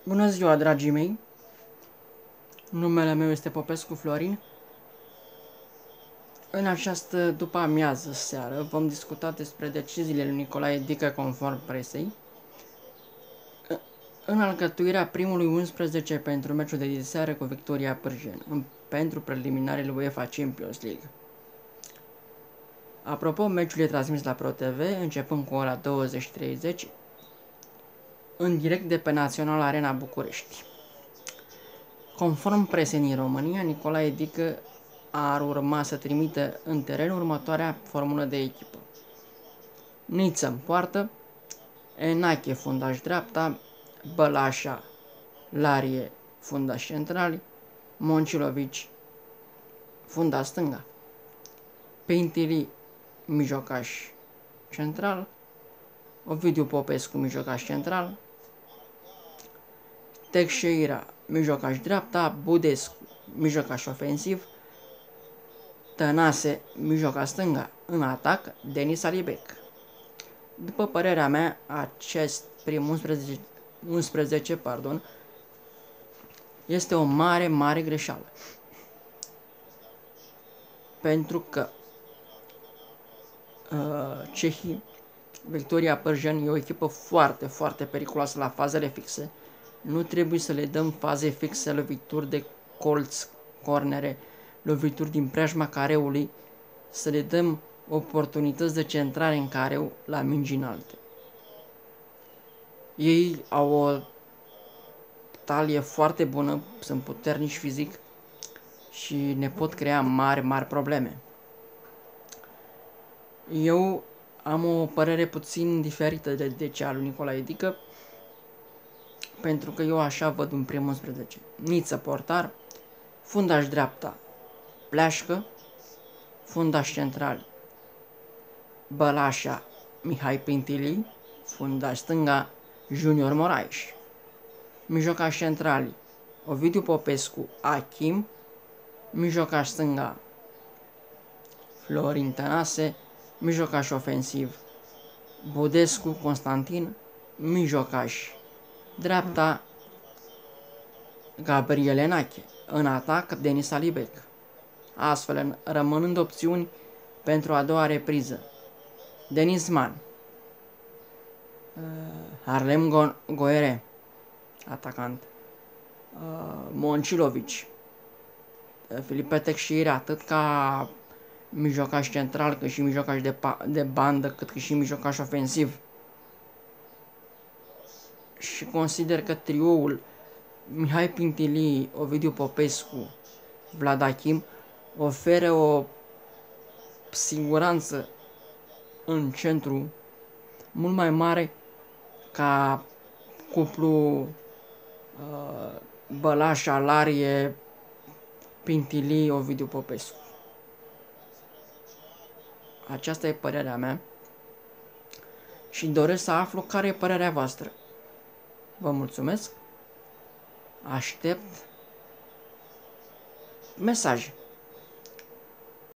Bună ziua, dragii mei! Numele meu este Popescu Florin. În această după-amiază seară vom discuta despre deciziile lui Nicolae Dică conform presei în alcătuirea primului 11 pentru meciul de diseară cu Victoria Pârgen pentru preliminarele UEFA Champions League. Apropo, meciul e transmis la ProTV începând cu ora 20:30 în direct de pe Național Arena București. Conform presei din România, Nicolae Dică ar urma să trimită în teren următoarea formulă de echipă: Niță în poartă, Enache fundaș dreapta, Bălașa, Larie fundaș centrali, Moncilovici fundaș stânga, Pintili mijlocaș central, Ovidiu Popescu mijlocaș central, Teixeira mijlocaș dreapta, Budescu mijlocaș ofensiv, Tănase mijlocaș stânga, în atac Denis Alibec. După părerea mea, acest prim 11 este o mare greșeală. Pentru că cehii, Victoria Pârgen, e o echipă foarte periculoasă la fazele fixe. Nu trebuie să le dăm faze fixe, lovituri de colț, cornere, lovituri din preajma careului, să le dăm oportunități de centrare în careu la mingi înalte. Ei au o talie foarte bună, sunt puternici fizic și ne pot crea mari probleme. Eu am o părere puțin diferită de cea lui Nicolae Dică, pentru că eu așa văd un prim 11. Niță portar, fundaș dreapta Pleașcă, fundaș central Bălașa Mihai Pintili, fundaș stânga Junior Moraes, mijlocaș centrali Ovidiu Popescu Achim, mijlocaș stânga Florin Tănase, mijlocaș ofensiv Budescu Constantin, mijlocaș dreapta Gabriel Enache, în atac Denis Alibec. Astfel, rămânând opțiuni pentru a doua repriză: Denis Man, Harlem Goere, atacant, Moncilovici, Filipe Teixeira, atât ca mijlocaș central, cât și mijlocaș de bandă, cât și mijlocaș ofensiv. Și consider că trioul Mihai Pintili, Ovidiu Popescu, Vlad Achim oferă o siguranță în centru mult mai mare ca cuplu Bălașa, Larie, Pintili, Ovidiu Popescu. Aceasta e părerea mea și doresc să aflu care e părerea voastră. Vă mulțumesc. Aștept mesaje.